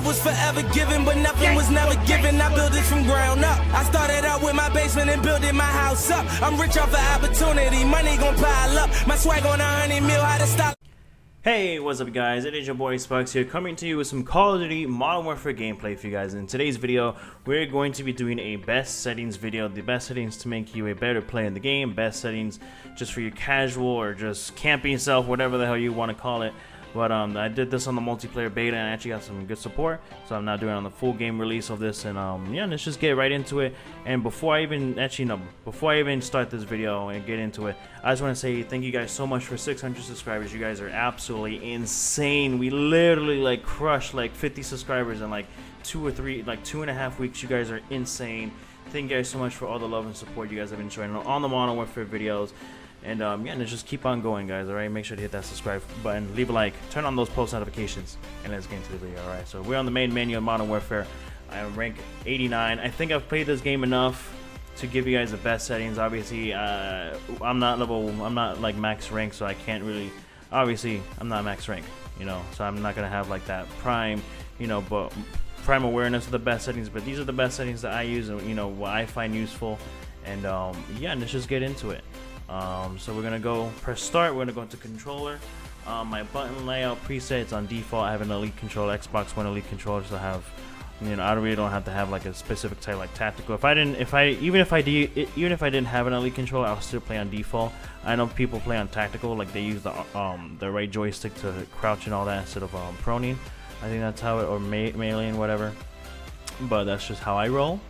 love was forever given, but nothing was never given. I built it from ground up. I started out with my basement and built my house up. I'm rich off of opportunity, money gon' pile up. My swag on 100 mil, how to stop. Hey, what's up guys, it is your boy Sparkz here, coming to you with some Call of Duty Modern Warfare gameplay for you guys. In today's video, we're going to be doing a best settings video, the best settings to make you a better player in the game, best settings just for your casual or just camping self, whatever the hell you want to call it. But I did this on the multiplayer beta and I actually got some good support, so I'm not doing it on the full game release of this. And yeah, let's just get right into it. And before I even start this video and get into it, I just want to say thank you guys so much for 600 subscribers. You guys are absolutely insane. We literally like crushed like 50 subscribers in like 2.5 weeks. You guys are insane. Thank you guys so much for all the love and support you guys have been showing on the Modern Warfare videos. And yeah, let's just keep on going, guys. Alright, make sure to hit that subscribe button, leave a like, turn on those post notifications, and let's get into the video. Alright, so we're on the main menu of Modern Warfare. I am rank 89. I think I've played this game enough to give you guys the best settings. Obviously, I'm not like max rank, so I can't really. Obviously, I'm not max rank, you know, so I'm not gonna have like that prime, you know, but prime awareness of the best settings. But these are the best settings that I use, and you know what I find useful. And yeah, let's just get into it. So we're gonna go press start. We're gonna go into controller. My button layout preset, it's on default. I have an elite controller, Xbox One elite controller, so I have, you know, I really don't have to have like a specific type like tactical. Even if I didn't have an elite controller, I'll still play on default. I know people play on tactical, like they use the right joystick to crouch and all that instead of proning. I think that's how it, or melee and whatever. But that's just how I roll.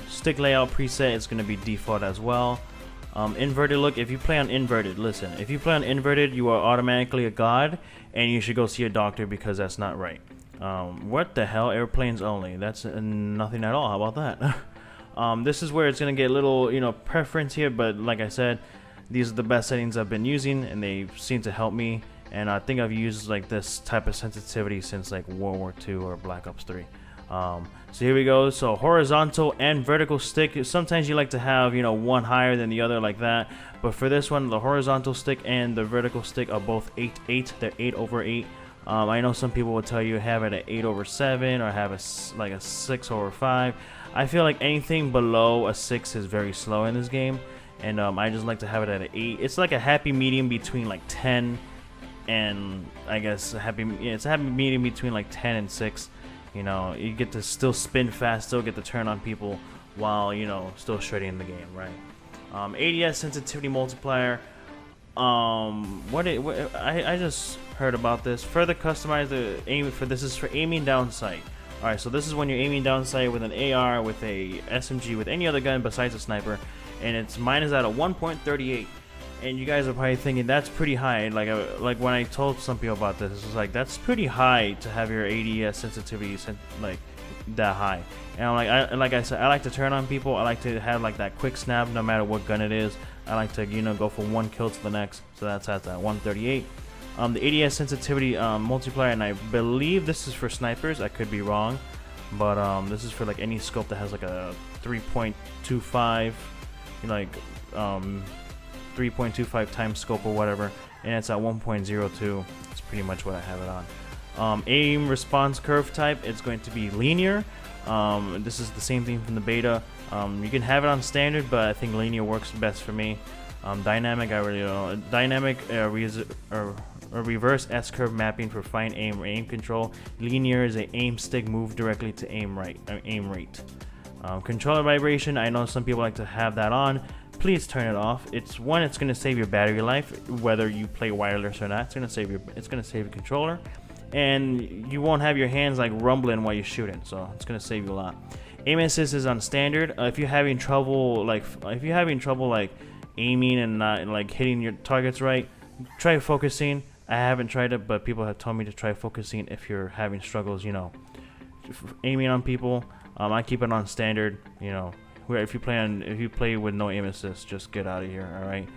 Stick layout preset is gonna be default as well. Inverted look, if you play on inverted, listen, if you play on inverted, you are automatically a god, and you should go see a doctor because that's not right. What the hell, airplanes only, that's nothing at all. How about that? This is where it's gonna get a little, you know, preference here, but like I said, these are the best settings I've been using and they seem to help me, and I think I've used like this type of sensitivity since like World War II or Black Ops 3. So here we go. So horizontal and vertical stick. Sometimes you like to have, you know, one higher than the other like that. But for this one, the horizontal stick and the vertical stick are both 8/8. They're 8/8. I know some people will tell you have it at 8/7 or have like a 6/5. I feel like anything below a 6 is very slow in this game, and I just like to have it at an 8. It's like a happy medium between like 10 and I guess it's a happy medium between like 10 and 6. You know, you get to still spin fast, still get to turn on people while, you know, still shredding the game, right? ADS sensitivity multiplier. I just heard about this. Further customize the aim for this is for aiming down sight. All right, so this is when you're aiming down sight with an AR, with a SMG, with any other gun besides a sniper, and mine is at a 1.38. And you guys are probably thinking that's pretty high. Like when I told some people about this, it was like that's pretty high to have your ADS sensitivity like that high. And I'm like I said, I like to turn on people. I like to have like that quick snap, no matter what gun it is. I like to, you know, go from one kill to the next. So that's at that 138. The ADS sensitivity multiplier, and I believe this is for snipers. I could be wrong, but this is for like any scope that has like a 3.25, like 3.25 times scope or whatever, and it's at 1.02. That's pretty much what I have it on. Aim response curve type, it's going to be linear. This is the same thing from the beta. You can have it on standard, but I think linear works best for me. Dynamic, I really don't know. Dynamic reverse S curve mapping for fine aim or aim control. Linear is a aim stick move directly to aim rate. Controller vibration, I know some people like to have that on. Please turn it off. It's going to save your battery life, whether you play wireless or not. It's going to save your controller, and you won't have your hands like rumbling while you're shooting. So it's going to save you a lot. Aim assist is on standard. If you're having trouble like aiming and not like hitting your targets right, try focusing. I haven't tried it, but people have told me to try focusing if you're having struggles, you know, aiming on people. I keep it on standard, you know. If you play with no aim assist, just get out of here. All right.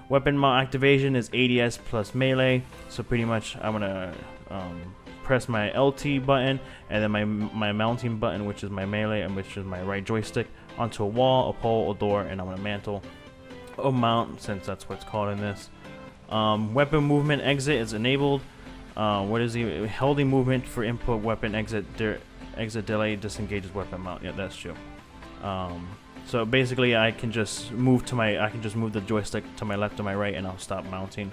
Weapon mount activation is ADS plus melee. So pretty much I'm gonna press my LT button and then my mounting button, which is my melee and which is my right joystick, onto a wall, a pole, a door, and I'm gonna mantle or mount, since that's what's called in this. Weapon movement exit is enabled. What is he holding movement for input weapon exit delay disengages weapon mount? Yeah, that's true. So basically I can just move the joystick to my left or my right and I'll stop mounting.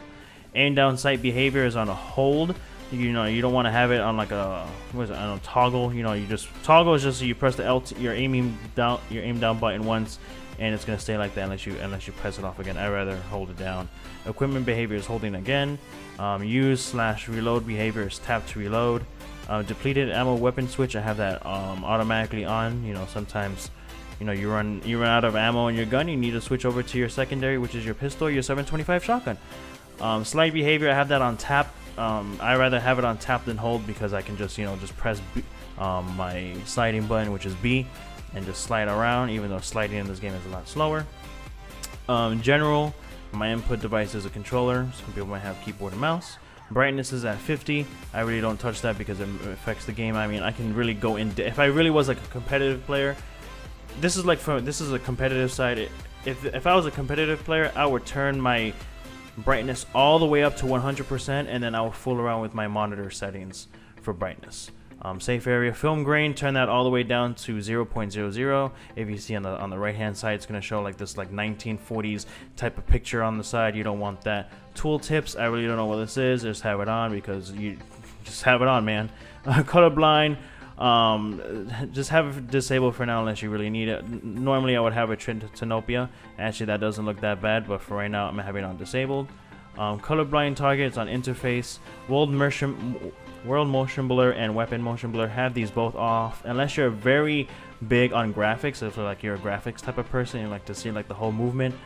Aim down sight behavior is on a hold. You know, you don't want to have it on like a, what is it, I don't know, toggle. You know, you just toggle is just so you press the your aim down button once and it's gonna stay like that unless you press it off again. I'd rather hold it down. Equipment behavior is holding again. Use/reload behavior is tap to reload. Depleted ammo weapon switch, I have that automatically on. You know, sometimes, you know, you run out of ammo in your gun, you need to switch over to your secondary, which is your pistol, your 725 shotgun. Slide behavior, I have that on tap. I rather have it on tap than hold because I can just, you know, just press B, my sliding button, which is B, and just slide around, even though sliding in this game is a lot slower. General, my input device is a controller. Some people might have keyboard and mouse. Brightness is at 50. I really don't touch that because it affects the game. I mean, I can really go in. If I really was like a competitive player, this is a competitive side. If I was a competitive player, I would turn my brightness all the way up to 100%, and then I will fool around with my monitor settings for brightness. Safe area film grain, turn that all the way down to 0.00. If you see on the right hand side, it's going to show like this like 1940s type of picture on the side. You don't want that. Tool tips, I really don't know what this is. Just have it on because you just have it on, man. Colorblind, just have it disabled for now unless you really need it. Normally I would have a Tinopia. Actually, that doesn't look that bad, but for right now I'm having it on disabled. Colorblind target, it's on interface. World motion blur and weapon motion blur, have these both off unless you're very big on graphics. If like you're a graphics type of person, you like to see like the whole movement,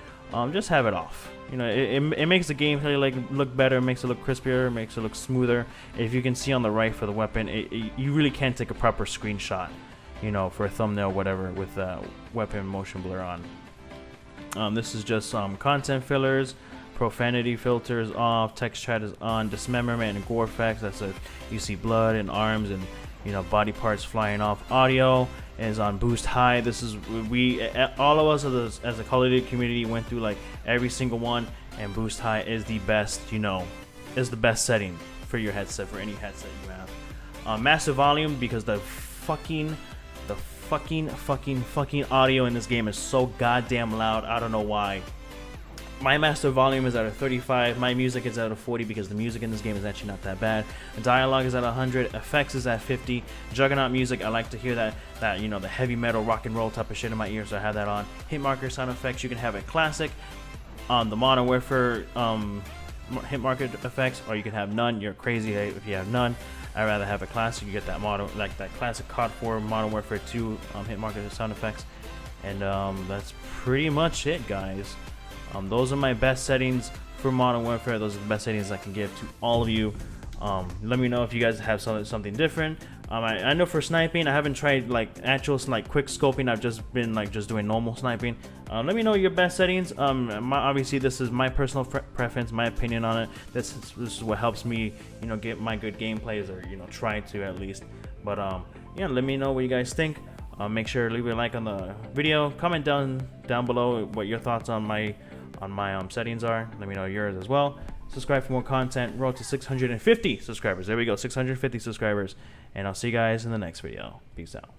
just have it off. You know, it makes the gameplay like look better, makes it look crispier, makes it look smoother. If you can see on the right for the weapon, you really can't take a proper screenshot, you know, for a thumbnail or whatever with weapon motion blur on. This is just content fillers. Profanity filters off, text chat is on, dismemberment and gore effects, that's if you see blood and arms and, you know, body parts flying off. Audio is on boost high. This is, all of us as a Call of Duty community went through like every single one, and boost high is the best, you know, is the best setting for your headset, for any headset you have. Massive volume, because the fucking audio in this game is so goddamn loud. I don't know why. My master volume is at a 35, my music is at a 40 because the music in this game is actually not that bad. The dialogue is at 100, effects is at 50. Juggernaut music, I like to hear that you know, the heavy metal rock and roll type of shit in my ears, so I have that on. Hit marker sound effects, you can have a classic on the Modern Warfare hit marker effects, or you can have none. You're crazy if you have none. I'd rather have a classic. You get that model, like that classic COD 4 Modern Warfare 2 hit marker sound effects, and that's pretty much it, guys. Those are my best settings for Modern Warfare. Those are the best settings I can give to all of you. Let me know if you guys have something different. I know for sniping, I haven't tried like actual like quick scoping. I've just been like just doing normal sniping. Let me know your best settings. Obviously this is my personal preference, my opinion on it. This is what helps me, you know, get my good gameplays, or you know, try to at least. But yeah, let me know what you guys think. Make sure to leave a like on the video. Comment down below what your thoughts on my settings are. Let me know yours as well. Subscribe for more content. Road to 650 subscribers. There we go, 650 subscribers. And I'll see you guys in the next video. Peace out.